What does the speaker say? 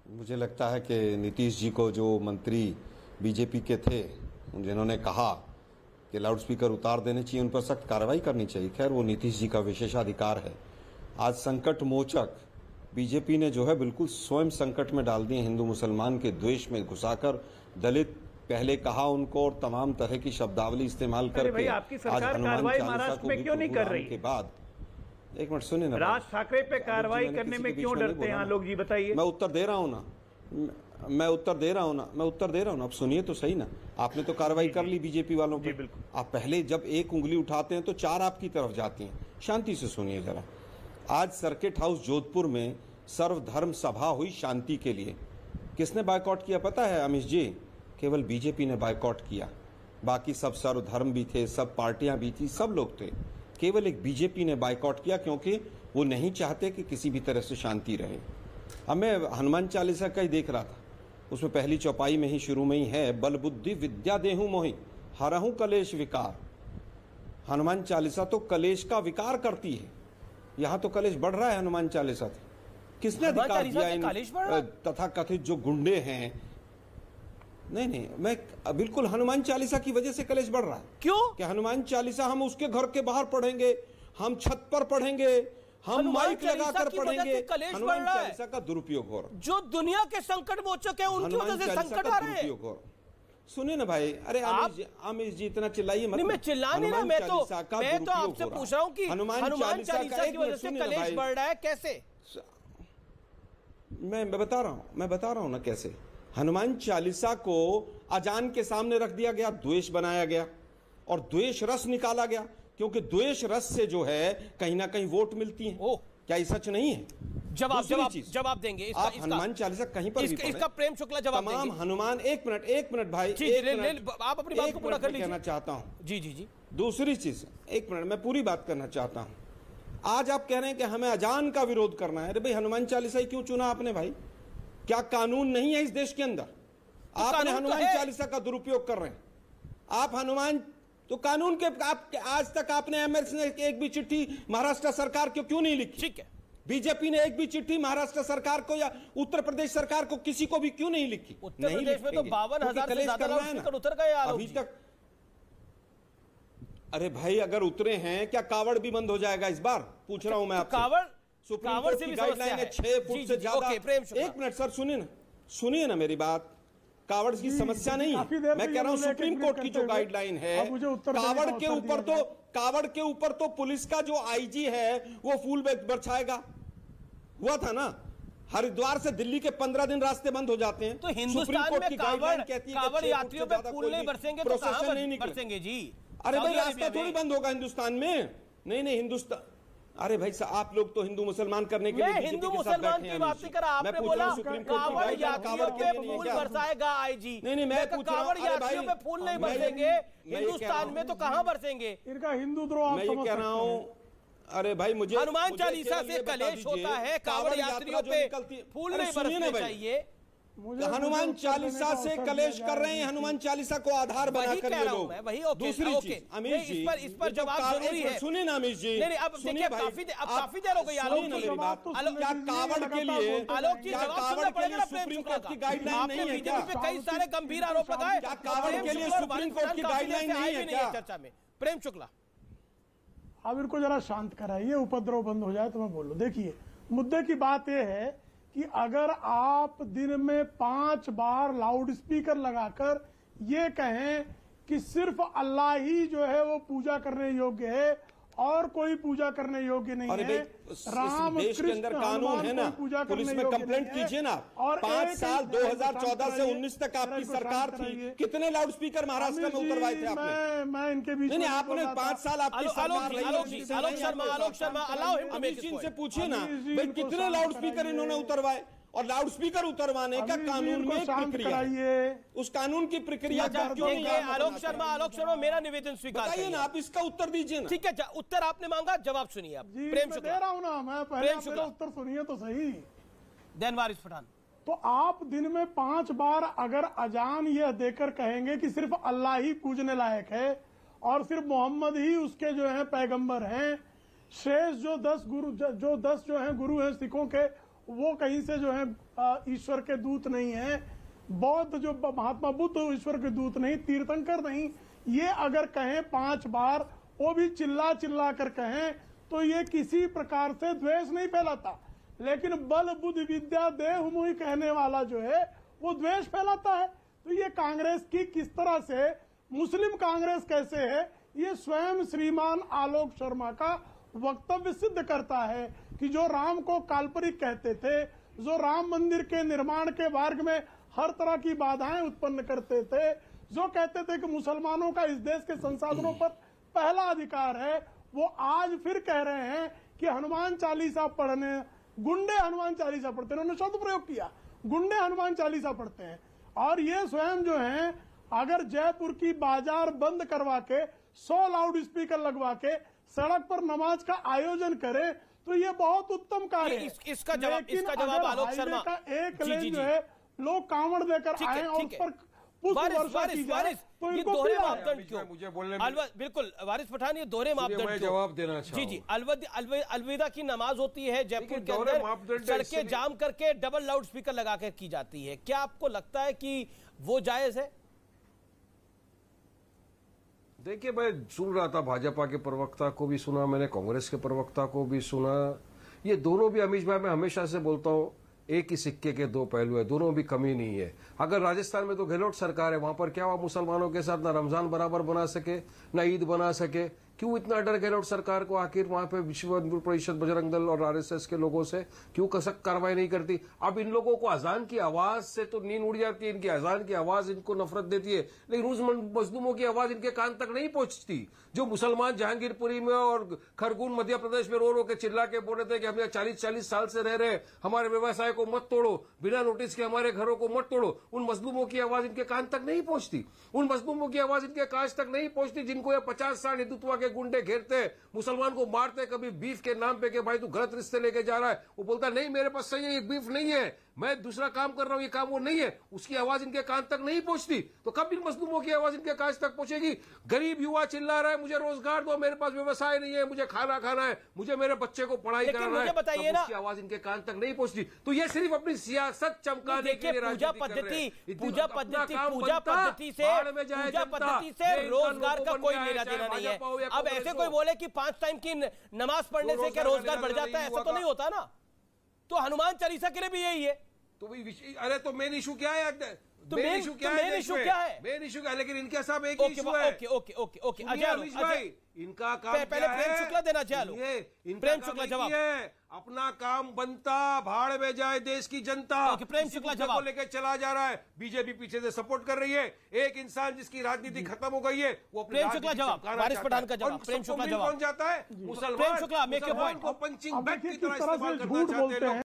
मुझे लगता है कि नीतीश जी को, जो मंत्री बीजेपी के थे, जिन्होंने कहा कि लाउड स्पीकर उतार देने चाहिए, उन पर सख्त कार्रवाई करनी चाहिए। खैर, वो नीतीश जी का विशेषाधिकार है। आज संकट मोचक बीजेपी ने जो है बिल्कुल स्वयं संकट में डाल दिए, हिंदू मुसलमान के द्वेष में घुसाकर। दलित पहले कहा उनको और तमाम तरह की शब्दावली इस्तेमाल करके आपकी सरकार कार्रवाई महाराष्ट्र में क्यों नहीं कर रही के बाद, एक मिनट सुनिए ना, राज ठाकरे पे कार्रवाई करने में क्यों डरते हैं लोग जी? बताइए। मैं उत्तर दे रहा हूं ना, मैं उत्तर दे रहा हूं ना, अब सुनिए तो सही ना। आपने तो कार्रवाई कर ली बीजेपी वालों पे। आप पहले जब एक उंगली उठाते हैं तो चार आपकी तरफ जाती हैं। शांति से सुनिए जरा। आज सर्किट हाउस जोधपुर में सर्वधर्म सभा हुई शांति के लिए। किसने बायकॉट किया पता है अमिश जी? केवल बीजेपी ने बायकॉट किया। बाकी सब सर्वधर्म भी थे, सब पार्टियां भी थी, सब लोग थे। केवल एक बीजेपी ने बायकॉट किया क्योंकि वो नहीं चाहते कि किसी भी तरह से शांति रहे। अब मैं हनुमान चालीसा का ही देख रहा था, उसमें पहली चौपाई में ही शुरू में ही है, बल बुद्धि विद्या देहूं मोहि हरहूं कलेश विकार। हनुमान चालीसा तो कलेश का विकार करती है। यहाँ तो कलेश बढ़ रहा है हनुमान चालीसा से। किसने अधिकार दिया इन तथा कथित जो गुंडे हैं? नहीं, मैं बिल्कुल हनुमान चालीसा की वजह से कलेश बढ़ रहा है। क्यों? कि हनुमान चालीसा हम उसके घर के बाहर पढ़ेंगे, हम छत पर पढ़ेंगे, हम माइक लगाकर पढ़ेंगे। हनुमान चालीसा का दुरुपयोग हो रहा है। जो दुनिया के संकट मोचक है उनकी वजह से संकट आ रहे हैं। सुनिए ना भाई, अरे आमिर जी इतना चिल्लाइए मत। नहीं, मैं चिल्ला नहीं रहा, मैं तो आपसे पूछ रहा हूँ कि हनुमान चालीसा की वजह से कलेश बढ़ रहा है। कैसे? मैं बता रहा हूं ना कैसे। हनुमान चालीसा को अजान के सामने रख दिया गया, द्वेष बनाया गया और द्वेष रस निकाला गया, क्योंकि द्वेष रस से जो है कहीं ना कहीं वोट मिलती है। क्या ये सच नहीं है? जवाब देंगे इसका, आप हनुमान चालीसा कहीं पर भी इसका प्रेम शुक्ला जवाब तमाम देंगे। हनुमान, एक मिनट भाई, आप अपनी बात को पूरा कर लीजिए। कहना चाहता हूं जी। दूसरी चीज, एक मिनट, मैं पूरी बात करना चाहता हूं। आज आप कह रहे हैं कि हमें अजान का विरोध करना है। अरे भाई, हनुमान चालीसा ही क्यों चुना आपने भाई? क्या कानून नहीं है इस देश के अंदर? आपने हनुमान चालीसा का दुरुपयोग कर रहे हैं। आप हनुमान तो कानून के आज तक आपने एमएस ने एक भी चिट्ठी महाराष्ट्र सरकार को क्यों नहीं लिखी? ठीक है। बीजेपी ने एक भी चिट्ठी महाराष्ट्र सरकार को या उत्तर प्रदेश सरकार को किसी को भी क्यों नहीं लिखी? उत्तर प्रदेश में तो 52,000 से ज्यादा लाउडस्पीकर उतर गए अभी तक। अरे भाई, अगर उतरे हैं, क्या कावड़ भी बंद हो जाएगा इस बार? पूछ रहा हूं मैं आपसे। कावड़ सुप्रीम कोर्ट की गाइडलाइन है 6 फुट से ज्यादा। एक मिनट सर, सुनिए ना मेरी बात। कावड़ की समस्या नहीं है, मैं कह रहा हूं सुप्रीम कोर्ट की जो गाइडलाइन है, कावड़ के ऊपर तो पुलिस का जो आईजी है वो फूल बरछाएगा। हुआ था ना, हरिद्वार से दिल्ली के 15 दिन रास्ते बंद हो जाते हैं। तो हिंदुस्तान में कावड़ यात्रियों पे फूल नहीं बरसेंगे तो कहां बरसेंगे जी? अरे भाई, रास्ता थोड़ी बंद होगा हिंदुस्तान में। नहीं, हिंदुस्तान, अरे भाई आप लोग तो हिंदू मुसलमान करने के लिए हिंदू मुसलमान की बात नहीं कर रहा। आपने बोला कावड़ यात्रियों पे फूल बरसाएगा आईजी। नहीं, मैं कावड़ यात्रियों पे फूल नहीं बरसेंगे हिंदुस्तान में तो कहां बरसेंगे? इनका हिंदू द्रोह मैं ये कह रहा हूं। अरे भाई, मुझे हनुमान चालीसा से कलेश होता है, कावड़ यात्रियों पे फूल नहीं बरसने चाहिए। हनुमान चालीसा से कलेश कर रहे हैं, हनुमान चालीसा को आधार बनाकर ये लोग। दूसरी चीज अमीश जी, इस पर जवाब जरूरी है। सुनिए ना अमीश जी, नहीं, अब देखिए काफी देर हो गई आलोक जी। क्या कावड़ के लिए, आलोक जी जवाब सुनना पड़ेगा सुप्रीम कोर्ट की गाइडलाइन नहीं है क्या? बीजेपी पे कई सारे गंभीर आरोप लगाए। क्या कावड़ के लिए सुप्रीम कोर्ट की गाइडलाइन नहीं है क्या? चर्चा में प्रेम शुक्ला, अब इनको जरा शांत कराइए, उपद्रव बंद हो जाए तो मैं बोलूं। देखिए, मुद्दे की बात यह है कि अगर आप दिन में 5 बार लाउड स्पीकर लगाकर ये कहें कि सिर्फ अल्लाह ही जो है वो पूजा करने योग्य है और कोई पूजा करने योग्य नहीं है, राम देश के अंदर कानून है ना, पुलिस में कंप्लेंट कीजिए ना। और 5 साल 2014 से 19 तक आपकी सरकार थी, कितने लाउड स्पीकर महाराष्ट्र में उतरवाए थे आपने? मैं इनके बीच नहीं, आपने 5 साल आपकी सरकार रही। आलोक शर्मा अमीश जी से पूछिए ना भाई, कितने लाउड स्पीकर इन्होंने उतरवाए? और लाउड स्पीकर उतरवाने का कानून में प्रक्रिया है, उस कानून की प्रक्रिया क्यों नहीं है? आलोक शर्मा मेरा निवेदन स्वीकार करिए ना, आप इसका उत्तर दीजिए ना। ठीक है, उत्तर आपने मांगा, जवाब सुनिए आप। प्रेम शुक्ला दे रहा हूं ना मैं, पहले मेरा उत्तर सुनिए तो सही। देन वारिस पठान, तो आप दिन में 5 बार अगर अजान यह देकर कहेंगे कि सिर्फ अल्लाह ही पूजने लायक है और सिर्फ मोहम्मद ही उसके जो है पैगंबर हैं, शेष जो 10 गुरु जो हैं सिखों के, वो कहीं से जो है ईश्वर के दूत नहीं है, बौद्ध जो महात्मा बुद्ध ईश्वर के दूत नहीं, तीर्थंकर नहीं। ये अगर कहें 5 बार, वो भी चिल्ला चिल्ला कर कहें, तो ये किसी प्रकार से द्वेष नहीं फैलाता। लेकिन बल बुद्धि विद्या देह मोहि कहने वाला जो है वो द्वेष फैलाता है। तो ये कांग्रेस की किस तरह से, मुस्लिम कांग्रेस कैसे है, ये स्वयं श्रीमान आलोक शर्मा का वक्तव्य सिद्ध करता है कि जो राम को काल्पनिक कहते थे, जो राम मंदिर के निर्माण के मार्ग में हर तरह की बाधाएं उत्पन्न करते थे, जो कहते थे कि मुसलमानों का इस देश के संसाधनों पर पहला अधिकार है, वो आज फिर कह रहे हैं कि हनुमान चालीसा पढ़ने, गुंडे हनुमान चालीसा पढ़ते हैं। उन्होंने शब्द प्रयोग किया, गुंडे हनुमान चालीसा पढ़ते हैं। और ये स्वयं जो हैं, अगर जयपुर की बाजार बंद करवा के 100 लाउड स्पीकर लगवा के सड़क पर नमाज का आयोजन करे तो ये बहुत उत्तम कार्य है। इसका जवाब आलोक शर्मा का एक लेन जो है लोग कांवड़ देकर आए और उस पर तो ये दोहरे मापदंड क्यों? मुझे बोलने बिल्कुल वारिस पठान, ये दोहरे मापदंड जवाब देना चाहिए। जी अलविदा की नमाज होती है जयपुर के अंदर, सड़कें जाम करके डबल लाउड स्पीकर लगाकर की जाती है। क्या आपको लगता है कि वो जायज है? देखिए, मैं सुन रहा था, भाजपा के प्रवक्ता को भी सुना मैंने, कांग्रेस के प्रवक्ता को भी सुना। ये दोनों भी, अमीश भाई, मैं हमेशा से बोलता हूं, एक ही सिक्के के 2 पहलू है, दोनों भी कमी नहीं है। अगर राजस्थान में तो गहलोत सरकार है, वहां पर क्या हुआ, मुसलमानों के साथ ना रमजान बराबर बना सके, ना ईद बना सके। क्यों इतना डर गहलोत सरकार को? आखिर वहां पे विश्व हिंदू परिषद, बजरंग दल और आरएसएस के लोगों से क्यों कसक कार्रवाई नहीं करती? अब इन लोगों को अजान की आवाज से तो नींद उड़ जाती है, इनकी अजान की आवाज इनको नफरत देती है, लेकिन उस मजलूमों की आवाज इनके कान तक नहीं पहुंचती। जो मुसलमान जहांगीरपुरी में और खरगोन मध्य प्रदेश में रो रो के चिल्ला के बोल रहे थे कि हम 40-40 साल से रह रहे, हमारे व्यवसाय को मत तोड़ो, बिना नोटिस के हमारे घरों को मत तोड़ो, उन मजलूमों की आवाज इनके कान तक नहीं पहुंचती। उन मजलूमों की आवाज इनके कांच तक नहीं पहुंचती जिनको ये 50 साल हिंदुत्व के गुंडे घेरते, मुसलमान को मारते, कभी बीफ के नाम पे कि भाई तू गलत रिश्ते लेके जा रहा है, वो बोलता नहीं मेरे पास सही है, ये बीफ नहीं है, मैं दूसरा काम कर रहा हूं, ये काम वो नहीं है, उसकी आवाज इनके कान तक नहीं पहुंचती। तो कब इन मजलूमों की आवाज इनके कान तक पहुंचेगी? गरीब युवा चिल्ला रहा है मुझे रोजगार दो, मेरे पास व्यवसाय नहीं है, मुझे खाना खाना है, मुझे मेरे बच्चे को पढ़ाई कराना है, बताइए ना, उसकी आवाज इनके कान तक नहीं पहुंचती। तो ये सिर्फ अपनी सियासत चमकाने के लिए पूजा पद्धति से रोजगार का कोई लेना देना नहीं है। अब ऐसे कोई बोले कि 5 टाइम की नमाज पढ़ने से क्या रोजगार बढ़ जाता है? ऐसा तो नहीं होता ना। तो हनुमान चालीसा के लिए भी यही है। तो अरे तो मेन इशू क्या है? तो मेन इशू क्या है? मेन इशू क्या है? लेकिन इनके साथ एक इशू है। ओके अजय, इनका काम पहले प्रेम शुक्ला देना चाहूँ। प्रेम शुक्ला जवाब। अपना काम बनता, भाड़ में जाए देश की जनता। प्रेम शुक्ला जवाब लेके चला जा रहा है, बीजेपी पीछे से सपोर्ट कर रही है। एक इंसान जिसकी राजनीति खत्म हो गई है वो प्रेम शुक्ला जवाब, वारिस पठान का जवाब। प्रेम शुक्ला जवाब कौन जाता है? मुसलमान को पंचिंग बैग की तरह इस्तेमाल करना चाहते हैं।